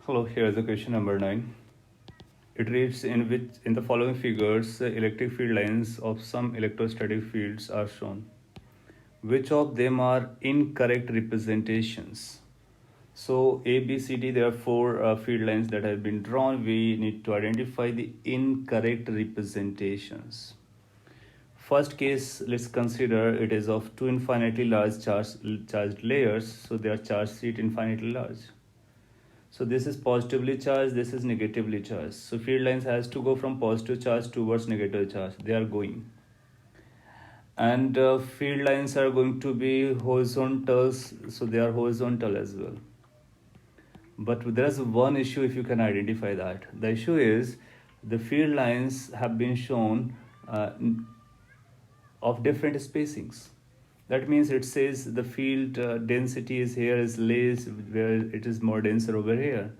Hello, here's the question number 9. It reads in the following figures, electric field lines of some electrostatic fields are shown. Which of them are incorrect representations? So A, B, C, D, there are four field lines that have been drawn. We need to identify the incorrect representations. First case, let's consider it is of two infinitely large charged layers. So they are charged sheet infinitely large. So this is positively charged, this is negatively charged. So field lines has to go from positive charge towards negative charge. They are going. And field lines are going to be horizontal, so they are horizontal as well. But there's one issue if you can identify that. The issue is the field lines have been shown of different spacings. That means it says the field density is here is less, where it is more denser over here.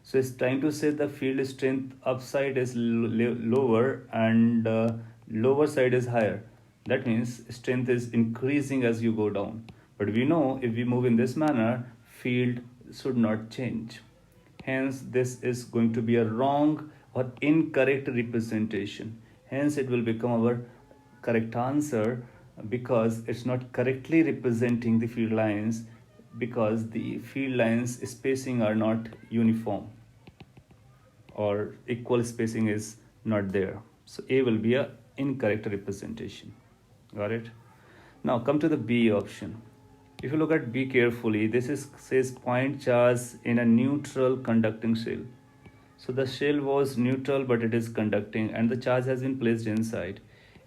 So it's trying to say the field strength upside is lower and lower side is higher. That means strength is increasing as you go down. But we know if we move in this manner, field should not change. Hence, this is going to be a wrong or incorrect representation. Hence, it will become our correct answer because it's not correctly representing the field lines because the field lines spacing are not uniform or equal spacing is not there. So A will be a incorrect representation. Got it? Now come to the B option. If you look at B carefully, this says point charge in a neutral conducting shell. So the shell was neutral but it is conducting and the charge has been placed inside.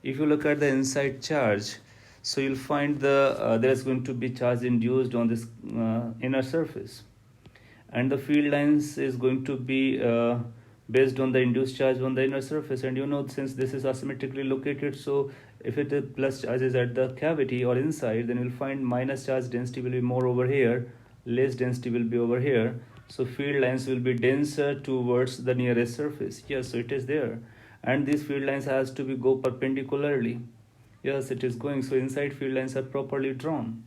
If you look at the inside charge, so you'll find there's going to be charge induced on this inner surface, and the field lines is going to be based on the induced charge on the inner surface. And you know, since this is asymmetrically located, so if it is plus charge is at the cavity or inside, then you'll find minus charge density will be more over here, less density will be over here. So field lines will be denser towards the nearest surface. Yes, so it is there. And these field lines has to be go perpendicularly. Yes, it is going. So inside field lines are properly drawn.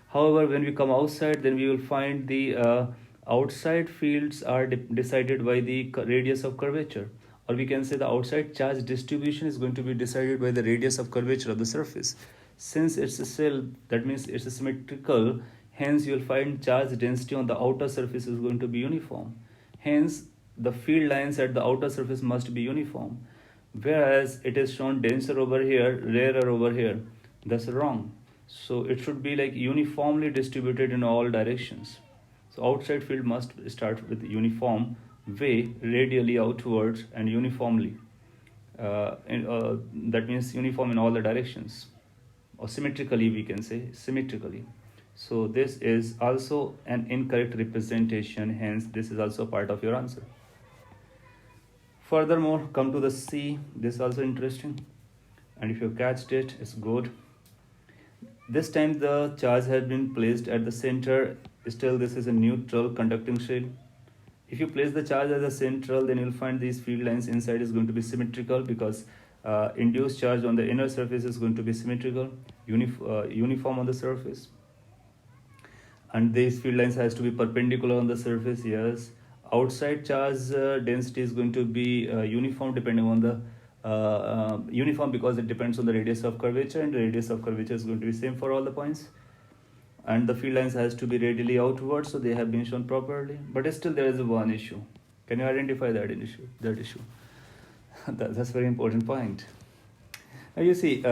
However, when we come outside, then we will find the outside fields are decided by the radius of curvature. Or we can say the outside charge distribution is going to be decided by the radius of curvature of the surface. Since it's a cell, that means it's a symmetrical. Hence, you'll find charge density on the outer surface is going to be uniform. Hence, the field lines at the outer surface must be uniform, whereas it is shown denser over here, rarer over here. That's wrong. So it should be like uniformly distributed in all directions. So outside field must start with uniform way, radially outwards and uniformly. That means uniform in all the directions, or symmetrically, we can say symmetrically. So this is also an incorrect representation, hence this is also part of your answer. Furthermore, come to the C. This is also interesting, and if you catched it, it's good. This time the charge has been placed at the center. Still, this is a neutral conducting shell. If you place the charge at the central, then you'll find these field lines inside is going to be symmetrical because induced charge on the inner surface is going to be symmetrical, uniform on the surface. And these field lines has to be perpendicular on the surface. Yes. Outside charge density is going to be uniform depending on the uniform because it depends on the radius of curvature, and the radius of curvature is going to be same for all the points. And the field lines has to be radially outward, so they have been shown properly. But still there is one issue. Can you identify that issue? That's very important point. Now you see,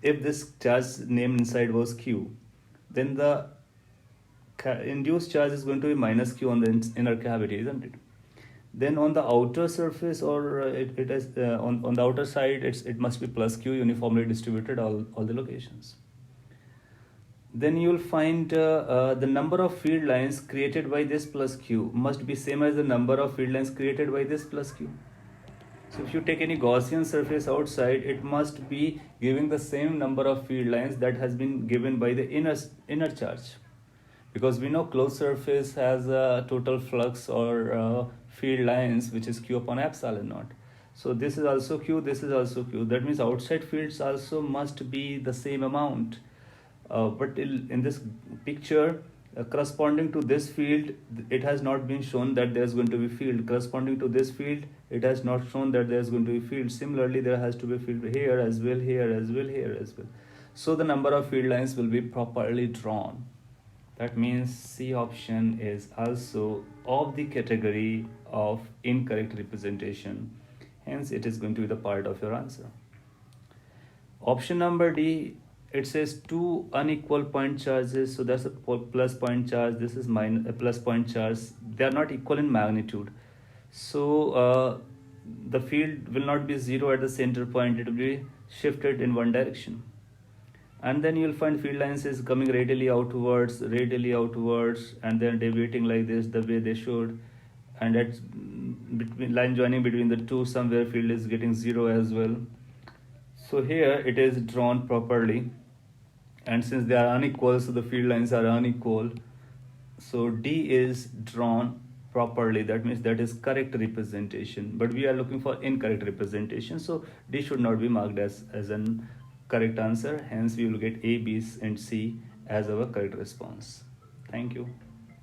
if this charge name inside was Q, then the induced charge is going to be minus Q on the inner cavity, isn't it? Then on the outer surface, or it is on the outer side, it must be plus Q, uniformly distributed all the locations. Then you will find the number of field lines created by this plus Q must be same as the number of field lines created by this plus Q. So if you take any Gaussian surface outside, it must be giving the same number of field lines that has been given by the inner charge. Because we know closed surface has a total flux or field lines which is Q upon epsilon naught. So this is also Q, this is also Q. That means outside fields also must be the same amount. But in this picture, Corresponding to this field, it has not been shown that there's going to be field. Corresponding to this field, it has not shown that there's going to be field. Similarly, there has to be field here as well, here as well, here as well. So the number of field lines will be properly drawn. That means C option is also of the category of incorrect representation. Hence, it is going to be the part of your answer. Option number D, it says two unequal point charges. So that's a plus point charge. This is a plus point charge. They are not equal in magnitude. So the field will not be zero at the center point. It will be shifted in one direction. And then you'll find field lines is coming radially outwards, and then deviating like this the way they should. And at between line joining between the two, somewhere field is getting zero as well. So here it is drawn properly, and since they are unequal, so the field lines are unequal. So D is drawn properly. That means that is correct representation. But we are looking for incorrect representation, so D should not be marked as an correct answer. Hence, we will get A, B, and C as our correct response. Thank you.